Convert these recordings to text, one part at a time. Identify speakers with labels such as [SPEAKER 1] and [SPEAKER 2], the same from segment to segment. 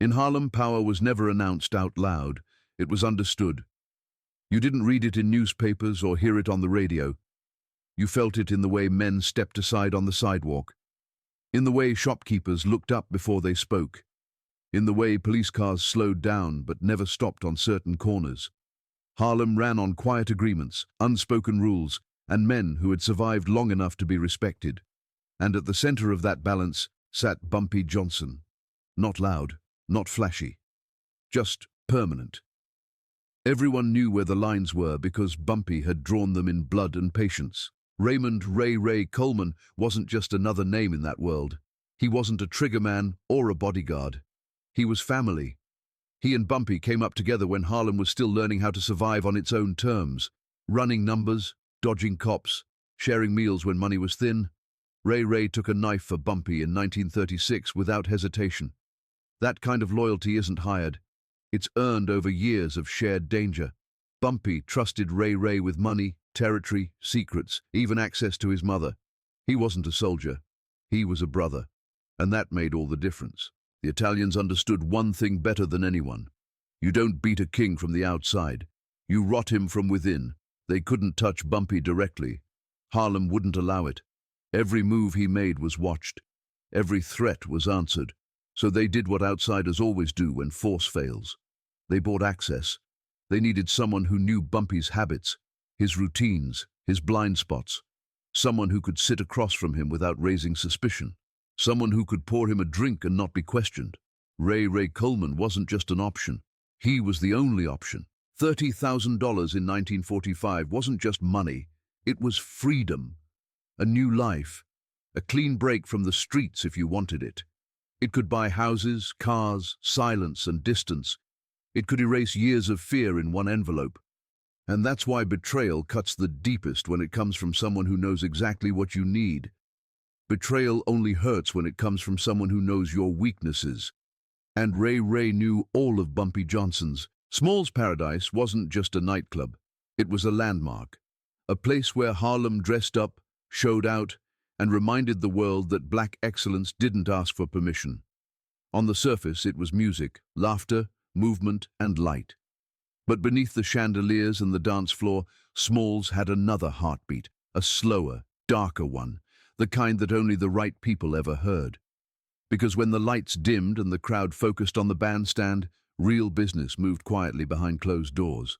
[SPEAKER 1] In Harlem, power was never announced out loud. It was understood. You didn't read it in newspapers or hear it on the radio. You felt it in the way men stepped aside on the sidewalk, in the way shopkeepers looked up before they spoke, in the way police cars slowed down but never stopped on certain corners. Harlem ran on quiet agreements, unspoken rules, and men who had survived long enough to be respected. And at the center of that balance sat Bumpy Johnson. Not loud, not flashy, just permanent. Everyone knew where the lines were because Bumpy had drawn them in blood and patience. Raymond Ray Coleman wasn't just another name in that world. He wasn't a triggerman or a bodyguard. He was family. He and Bumpy came up together when Harlem was still learning how to survive on its own terms, running numbers, dodging cops, sharing meals when money was thin. Ray took a knife for Bumpy in 1936 without hesitation. That kind of loyalty isn't hired. It's earned over years of shared danger. Bumpy trusted Ray with money, territory, secrets, even access to his mother. He wasn't a soldier. He was a brother. And that made all the difference. The Italians understood one thing better than anyone. You don't beat a king from the outside. You rot him from within. They couldn't touch Bumpy directly. Harlem wouldn't allow it. Every move he made was watched. Every threat was answered. So they did what outsiders always do when force fails. They bought access. They needed someone who knew Bumpy's habits, his routines, his blind spots. Someone who could sit across from him without raising suspicion. Someone who could pour him a drink and not be questioned. Ray Coleman wasn't just an option. He was the only option. $30,000 in 1945 wasn't just money. It was freedom. A new life. A clean break from the streets if you wanted it. It could buy houses, cars, silence and distance. It could erase years of fear in one envelope. And that's why betrayal cuts the deepest when it comes from someone who knows exactly what you need. Betrayal only hurts when it comes from someone who knows your weaknesses. And Ray knew all of Bumpy Johnson's. Small's Paradise wasn't just a nightclub. It was a landmark. A place where Harlem dressed up, showed out, and reminded the world that black excellence didn't ask for permission. On the surface, it was music, laughter, movement, and light. But beneath the chandeliers and the dance floor, Smalls had another heartbeat, a slower, darker one, the kind that only the right people ever heard. Because when the lights dimmed and the crowd focused on the bandstand, real business moved quietly behind closed doors.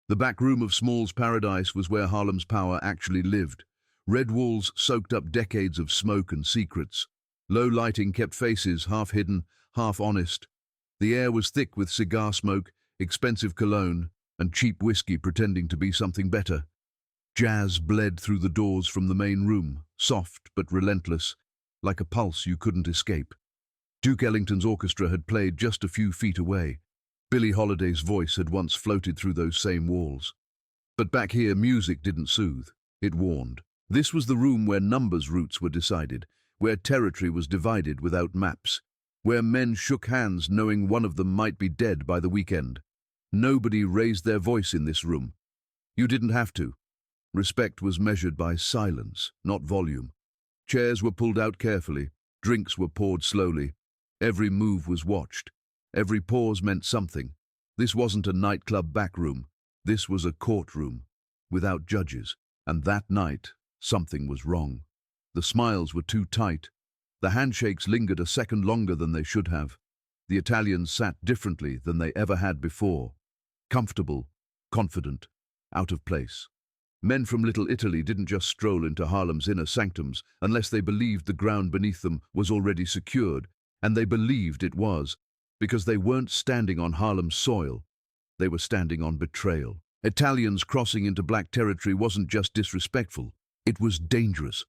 [SPEAKER 1] The back room of Small's Paradise was where Harlem's power actually lived. Red walls soaked up decades of smoke and secrets. Low lighting kept faces half hidden, half honest. The air was thick with cigar smoke, expensive cologne, and cheap whiskey pretending to be something better. Jazz bled through the doors from the main room, soft but relentless, like a pulse you couldn't escape. Duke Ellington's orchestra had played just a few feet away. Billie Holiday's voice had once floated through those same walls. But back here, music didn't soothe, it warned. This was the room where numbers routes were decided, where territory was divided without maps, where men shook hands knowing one of them might be dead by the weekend. Nobody raised their voice in this room. You didn't have to. Respect was measured by silence, not volume. Chairs were pulled out carefully, drinks were poured slowly. Every move was watched. Every pause meant something. This wasn't a nightclub backroom. This was a courtroom, without judges. And that night, something was wrong. The smiles were too tight. The handshakes lingered a second longer than they should have. The Italians sat differently than they ever had before. Comfortable, confident, out of place. Men from Little Italy didn't just stroll into Harlem's inner sanctums unless they believed the ground beneath them was already secured, and they believed it was, because they weren't standing on Harlem's soil. They were standing on betrayal. Italians crossing into black territory wasn't just disrespectful, it was dangerous.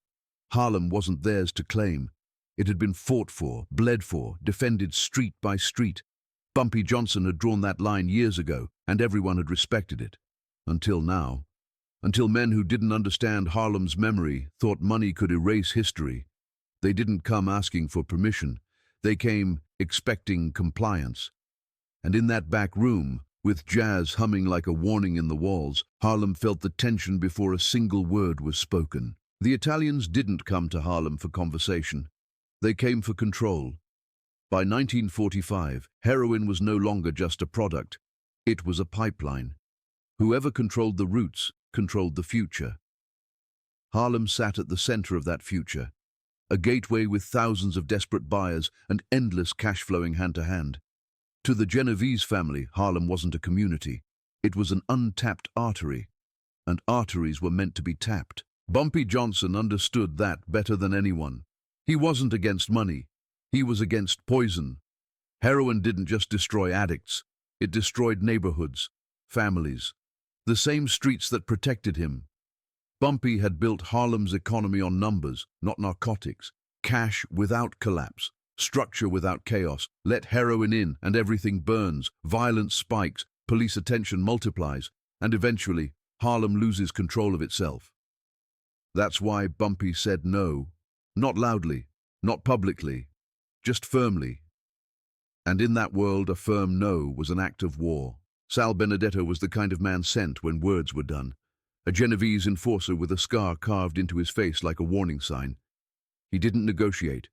[SPEAKER 1] Harlem wasn't theirs to claim. It had been fought for, bled for, defended street by street. Bumpy Johnson had drawn that line years ago, and everyone had respected it. Until now. Until men who didn't understand Harlem's memory thought money could erase history. They didn't come asking for permission. They came expecting compliance. And in that back room, with jazz humming like a warning in the walls, Harlem felt the tension before a single word was spoken. The Italians didn't come to Harlem for conversation. They came for control. By 1945, heroin was no longer just a product. It was a pipeline. Whoever controlled the routes controlled the future. Harlem sat at the center of that future, a gateway with thousands of desperate buyers and endless cash flowing hand to hand. To the Genovese family, Harlem wasn't a community. It was an untapped artery, and arteries were meant to be tapped. Bumpy Johnson understood that better than anyone. He wasn't against money. He was against poison. Heroin didn't just destroy addicts. It destroyed neighborhoods, families, the same streets that protected him. Bumpy had built Harlem's economy on numbers, not narcotics. Cash without collapse, structure without chaos. Let heroin in and everything burns, violence spikes, police attention multiplies, and eventually Harlem loses control of itself. That's why Bumpy said no, not loudly, not publicly, just firmly. And in that world, a firm no was an act of war. Sal Benedetto was the kind of man sent when words were done, a Genovese enforcer with a scar carved into his face like a warning sign. He didn't negotiate,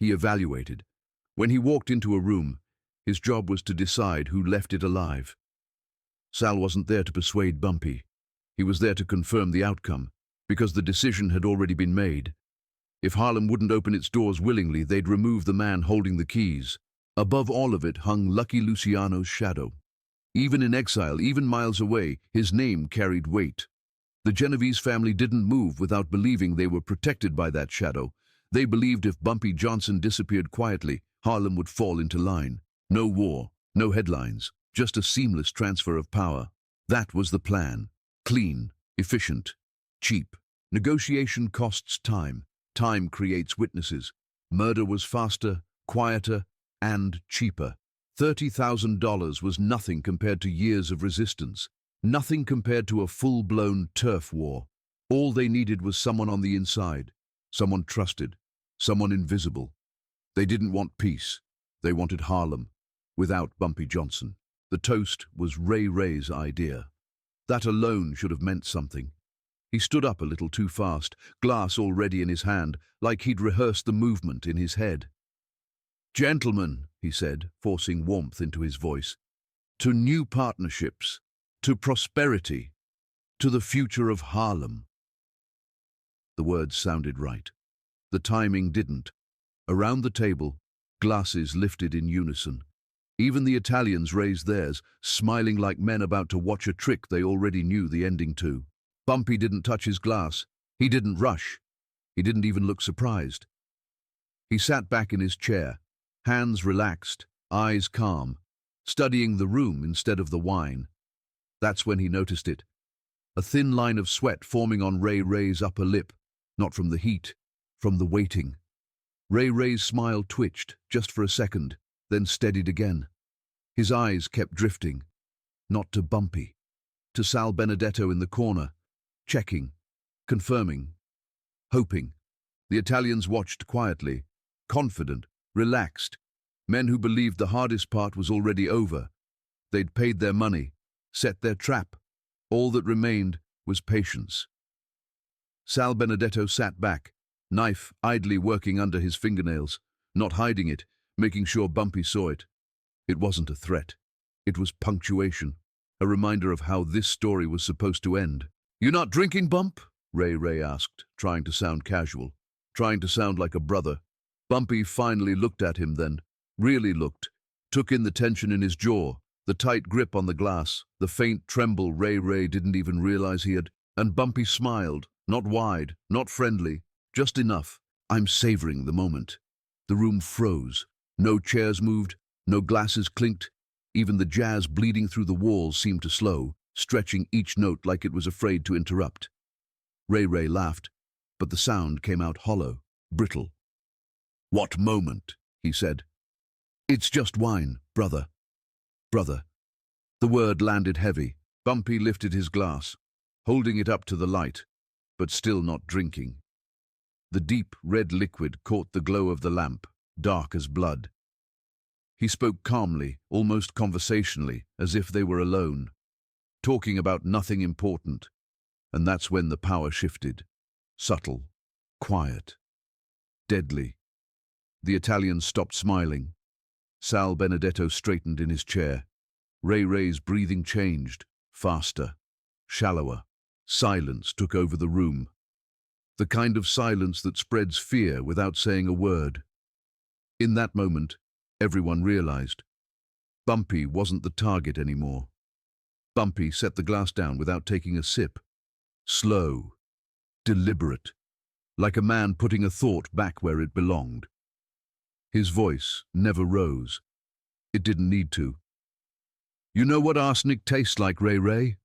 [SPEAKER 1] he evaluated. When he walked into a room, his job was to decide who left it alive. Sal wasn't there to persuade Bumpy. He was there to confirm the outcome, because the decision had already been made. If Harlem wouldn't open its doors willingly, they'd remove the man holding the keys. Above all of it hung Lucky Luciano's shadow. Even in exile, even miles away, his name carried weight. The Genovese family didn't move without believing they were protected by that shadow. They believed if Bumpy Johnson disappeared quietly, Harlem would fall into line. No war, no headlines, just a seamless transfer of power. That was the plan. Clean, efficient, cheap. Negotiation costs time. Time creates witnesses. Murder was faster, quieter, and cheaper. $30,000 was nothing compared to years of resistance. Nothing compared to a full-blown turf war. All they needed was someone on the inside, someone trusted, someone invisible. They didn't want peace. They wanted Harlem, without Bumpy Johnson. The toast was Ray Ray's idea. That alone should have meant something. He stood up a little too fast, glass already in his hand, like he'd rehearsed the movement in his head. "Gentlemen," he said, forcing warmth into his voice, "to new partnerships, to prosperity, to the future of Harlem." The words sounded right. The timing didn't. Around the table, glasses lifted in unison. Even the Italians raised theirs, smiling like men about to watch a trick they already knew the ending to. Bumpy didn't touch his glass. He didn't rush. He didn't even look surprised. He sat back in his chair, hands relaxed, eyes calm, studying the room instead of the wine. That's when he noticed it. A thin line of sweat forming on Ray Ray's upper lip, not from the heat, from the waiting. Ray Ray's smile twitched, just for a second, then steadied again. His eyes kept drifting, not to Bumpy, to Sal Benedetto in the corner, checking, confirming, hoping. The Italians watched quietly, confident, relaxed. Men who believed the hardest part was already over. They'd paid their money, set their trap. All that remained was patience. Sal Benedetto sat back, knife idly working under his fingernails, not hiding it, making sure Bumpy saw it. It wasn't a threat. It was punctuation, a reminder of how this story was supposed to end. "You not drinking, Bump?" Ray Ray asked, trying to sound casual, trying to sound like a brother. Bumpy finally looked at him then, really looked, took in the tension in his jaw, the tight grip on the glass, the faint tremble Ray Ray didn't even realize he had, and Bumpy smiled, not wide, not friendly, just enough. "I'm savoring the moment." The room froze. No chairs moved, no glasses clinked. Even the jazz bleeding through the walls seemed to slow, stretching each note like it was afraid to interrupt. Ray Ray laughed, but the sound came out hollow, brittle. "What moment?" he said. "It's just wine, brother. Brother." The word landed heavy. Bumpy lifted his glass, holding it up to the light, but still not drinking. The deep red liquid caught the glow of the lamp, dark as blood. He spoke calmly, almost conversationally, as if they were alone, talking about nothing important. And that's when the power shifted. Subtle, quiet, deadly. The Italian stopped smiling, Sal Benedetto straightened in his chair. Ray Ray's breathing changed, faster, shallower. Silence took over the room. The kind of silence that spreads fear without saying a word. In that moment, everyone realized. Bumpy wasn't the target anymore. Bumpy set the glass down without taking a sip. Slow, deliberate, like a man putting a thought back where it belonged. His voice never rose. It didn't need to. "You know what arsenic tastes like, Ray Ray?"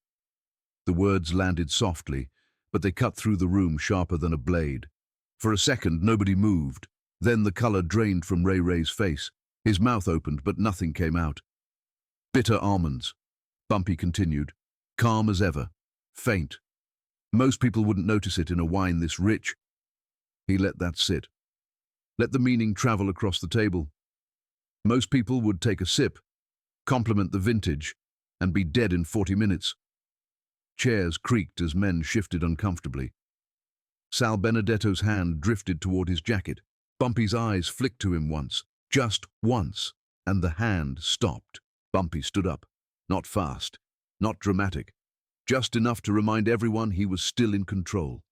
[SPEAKER 1] The words landed softly, but they cut through the room sharper than a blade. For a second, nobody moved. Then the color drained from Ray Ray's face. His mouth opened, but nothing came out. "Bitter almonds," Bumpy continued, calm as ever, faint. Most people wouldn't notice it in a wine this rich. He let that sit. Let the meaning travel across the table. Most people would take a sip, compliment the vintage, and be dead in 40 minutes. Chairs creaked as men shifted uncomfortably. Sal Benedetto's hand drifted toward his jacket. Bumpy's eyes flicked to him once, just once, and the hand stopped. Bumpy stood up, not fast, not dramatic, just enough to remind everyone he was still in control.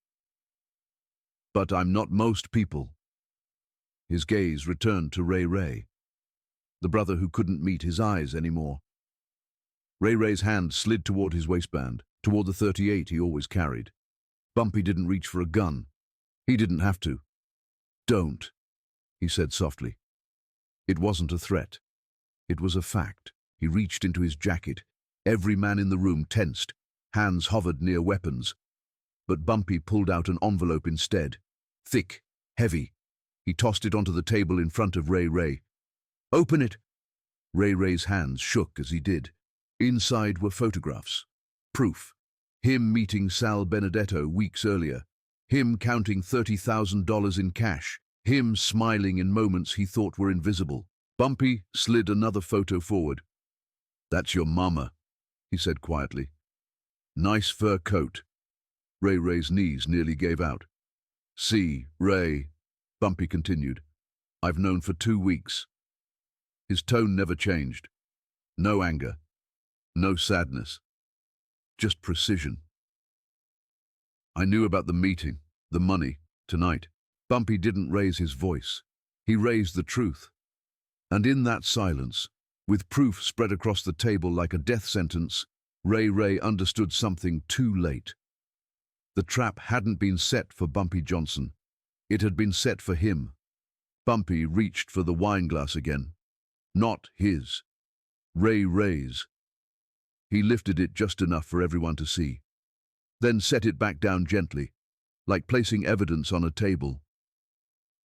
[SPEAKER 1] "But I'm not most people." His gaze returned to Ray Ray, the brother who couldn't meet his eyes anymore. Ray Ray's hand slid toward his waistband, toward the .38 he always carried. Bumpy didn't reach for a gun. He didn't have to. "Don't," he said softly. It wasn't a threat. It was a fact. He reached into his jacket. Every man in the room tensed. Hands hovered near weapons. But Bumpy pulled out an envelope instead. Thick, heavy. He tossed it onto the table in front of Ray Ray. "Open it!" Ray Ray's hands shook as he did. Inside were photographs. Proof. Him meeting Sal Benedetto weeks earlier. Him counting $30,000 in cash. Him smiling in moments he thought were invisible. Bumpy slid another photo forward. "That's your mama," he said quietly. "Nice fur coat." Ray Ray's knees nearly gave out. "See, Ray," Bumpy continued, "I've known for 2 weeks." His tone never changed. No anger. No sadness. Just precision. "I knew about the meeting, the money, tonight." Bumpy didn't raise his voice. He raised the truth. And in that silence, with proof spread across the table like a death sentence, Ray Ray understood something too late. The trap hadn't been set for Bumpy Johnson. It had been set for him. Bumpy reached for the wine glass again. Not his. Ray Ray's. He lifted it just enough for everyone to see, then set it back down gently, like placing evidence on a table.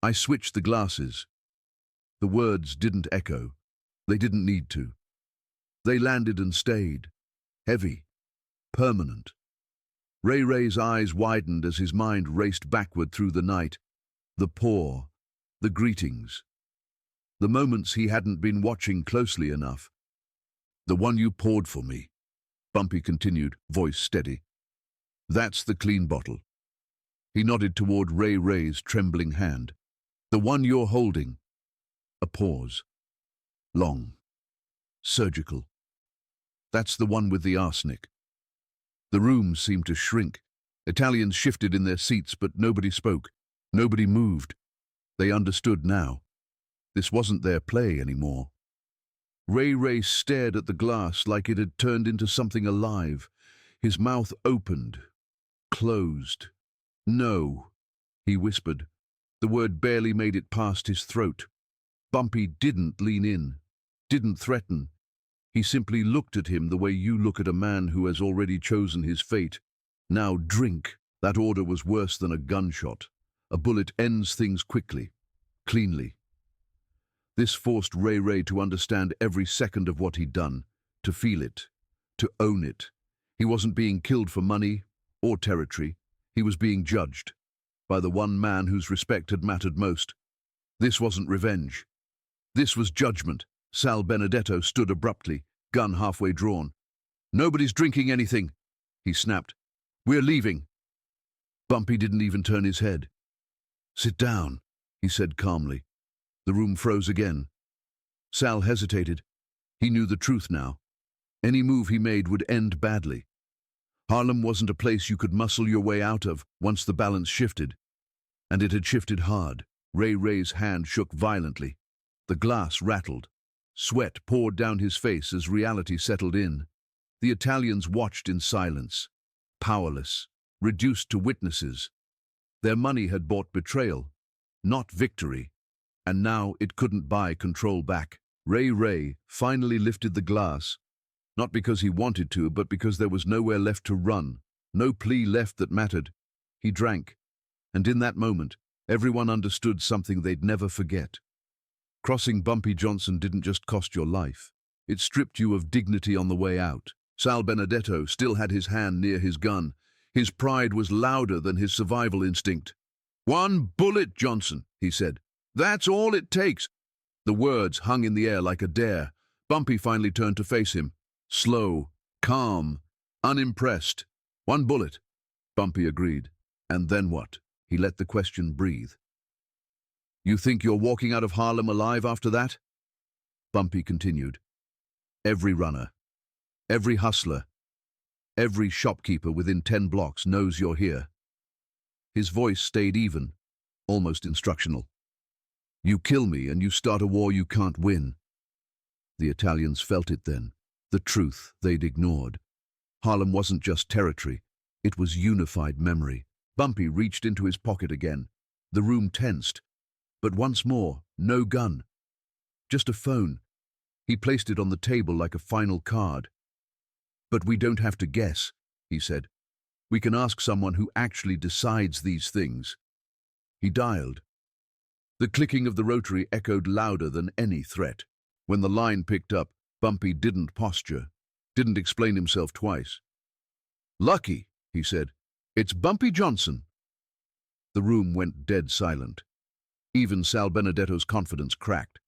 [SPEAKER 1] "I switched the glasses." The words didn't echo. They didn't need to. They landed and stayed. Heavy. Permanent. Ray Ray's eyes widened as his mind raced backward through the night. The pour. The greetings. The moments he hadn't been watching closely enough. "The one you poured for me," Bumpy continued, voice steady. "That's the clean bottle." He nodded toward Ray Ray's trembling hand. "The one you're holding." A pause. Long. Surgical. "That's the one with the arsenic." The room seemed to shrink. Italians shifted in their seats, but nobody spoke. Nobody moved. They understood now. This wasn't their play anymore. Ray Ray stared at the glass like it had turned into something alive. His mouth opened, closed. "No," he whispered. The word barely made it past his throat. Bumpy didn't lean in, didn't threaten. He simply looked at him the way you look at a man who has already chosen his fate. "Now drink." That order was worse than a gunshot. A bullet ends things quickly, cleanly. This forced Ray Ray to understand every second of what he'd done, to feel it, to own it. He wasn't being killed for money or territory. He was being judged by the one man whose respect had mattered most. This wasn't revenge. This was judgment. Sal Benedetto stood abruptly, gun halfway drawn. "Nobody's drinking anything," he snapped. "We're leaving." Bumpy didn't even turn his head. "Sit down," he said calmly. The room froze again. Sal hesitated. He knew the truth now. Any move he made would end badly. Harlem wasn't a place you could muscle your way out of once the balance shifted. And it had shifted hard. Ray's hand shook violently. The glass rattled. Sweat poured down his face as reality settled in. The Italians watched in silence, powerless, reduced to witnesses. Their money had bought betrayal, not victory, and now it couldn't buy control back. Ray finally lifted the glass, not because he wanted to, but because there was nowhere left to run, no plea left that mattered. He drank, and in that moment, everyone understood something they'd never forget. Crossing Bumpy Johnson didn't just cost your life. It stripped you of dignity on the way out. Sal Benedetto still had his hand near his gun. His pride was louder than his survival instinct. "One bullet, Johnson," he said. "That's all it takes." The words hung in the air like a dare. Bumpy finally turned to face him. Slow, calm, unimpressed. "One bullet," Bumpy agreed. "And then what?" He let the question breathe. "You think you're walking out of Harlem alive after that?" Bumpy continued. "Every runner, every hustler, every shopkeeper within 10 blocks knows you're here." His voice stayed even, almost instructional. "You kill me and you start a war you can't win." The Italians felt it then, the truth they'd ignored. Harlem wasn't just territory, it was unified memory. Bumpy reached into his pocket again. The room tensed. But once more, no gun. Just a phone. He placed it on the table like a final card. "But we don't have to guess," he said. "We can ask someone who actually decides these things." He dialed. The clicking of the rotary echoed louder than any threat. When the line picked up, Bumpy didn't posture, didn't explain himself twice. "Lucky," he said. "It's Bumpy Johnson." The room went dead silent. Even Sal Benedetto's confidence cracked.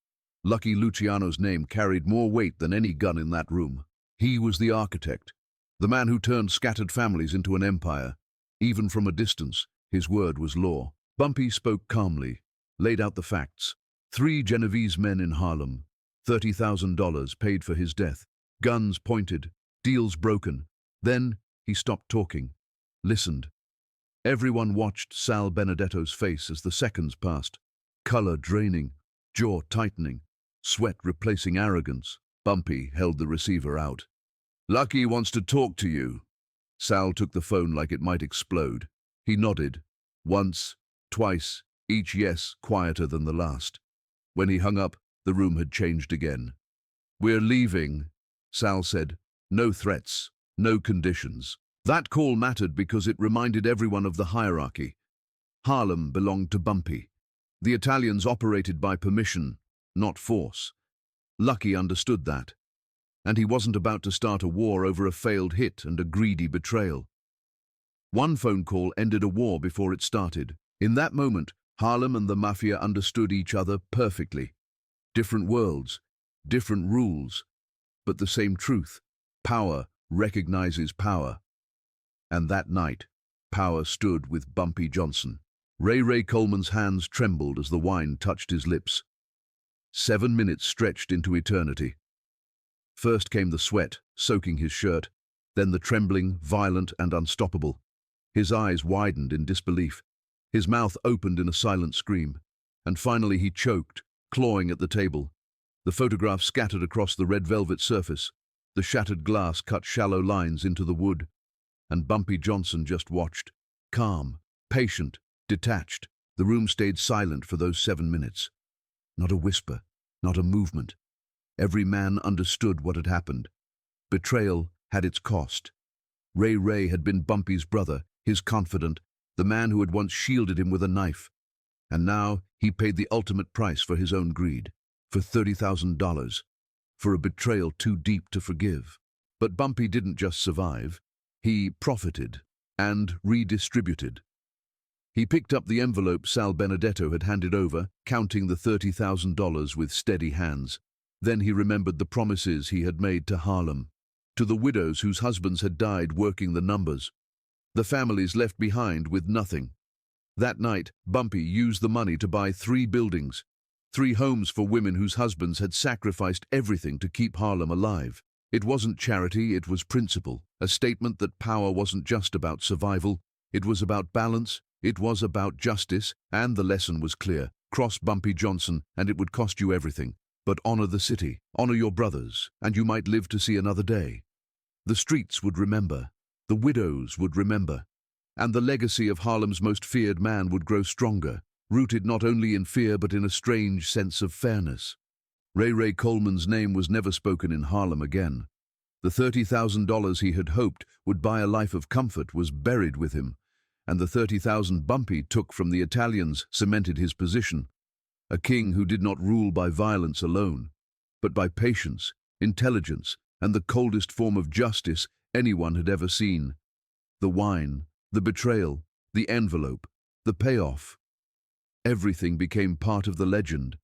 [SPEAKER 1] Lucky Luciano's name carried more weight than any gun in that room. He was the architect, the man who turned scattered families into an empire. Even from a distance, his word was law. Bumpy spoke calmly, laid out the facts. 3 Genovese men in Harlem, $30,000 paid for his death, guns pointed, deals broken. Then he stopped talking, listened. Everyone watched Sal Benedetto's face as the seconds passed. Color draining, jaw tightening, sweat replacing arrogance. Bumpy held the receiver out. "Lucky wants to talk to you." Sal took the phone like it might explode. He nodded. Once, twice, each yes quieter than the last. When he hung up, the room had changed again. "We're leaving," Sal said. "No threats, no conditions." That call mattered because it reminded everyone of the hierarchy. Harlem belonged to Bumpy. The Italians operated by permission, not force. Lucky understood that. And he wasn't about to start a war over a failed hit and a greedy betrayal. One phone call ended a war before it started. In that moment, Harlem and the Mafia understood each other perfectly. Different worlds, different rules, but the same truth. Power recognizes power. And that night, power stood with Bumpy Johnson. Ray Coleman's hands trembled as the wine touched his lips. 7 minutes stretched into eternity. First came the sweat, soaking his shirt, then the trembling, violent and unstoppable. His eyes widened in disbelief. His mouth opened in a silent scream. And finally he choked, clawing at the table. The photograph scattered across the red velvet surface. The shattered glass cut shallow lines into the wood. And Bumpy Johnson just watched. Calm, patient, detached. The room stayed silent for those 7 minutes. Not a whisper, not a movement. Every man understood what had happened. Betrayal had its cost. Ray had been Bumpy's brother, his confidant, the man who had once shielded him with a knife. And now he paid the ultimate price for his own greed, for $30,000, for a betrayal too deep to forgive. But Bumpy didn't just survive. He profited and redistributed. He picked up the envelope Sal Benedetto had handed over, counting the $30,000 with steady hands. Then he remembered the promises he had made to Harlem, to the widows whose husbands had died working the numbers, the families left behind with nothing. That night, Bumpy used the money to buy 3 buildings, 3 homes for women whose husbands had sacrificed everything to keep Harlem alive. It wasn't charity, it was principle, a statement that power wasn't just about survival, it was about balance, it was about justice, and the lesson was clear. Cross Bumpy Johnson, and it would cost you everything. But honor the city, honor your brothers, and you might live to see another day. The streets would remember, the widows would remember, and the legacy of Harlem's most feared man would grow stronger, rooted not only in fear but in a strange sense of fairness. Ray Coleman's name was never spoken in Harlem again. The $30,000 he had hoped would buy a life of comfort was buried with him, and the $30,000 Bumpy took from the Italians cemented his position. A king who did not rule by violence alone, but by patience, intelligence, and the coldest form of justice anyone had ever seen. The wine, the betrayal, the envelope, the payoff. Everything became part of the legend,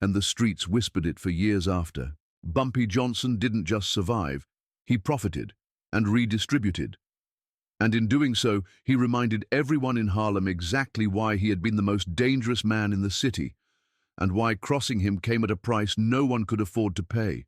[SPEAKER 1] and the streets whispered it for years after. Bumpy Johnson didn't just survive, he profited and redistributed. And in doing so, he reminded everyone in Harlem exactly why he had been the most dangerous man in the city, and why crossing him came at a price no one could afford to pay.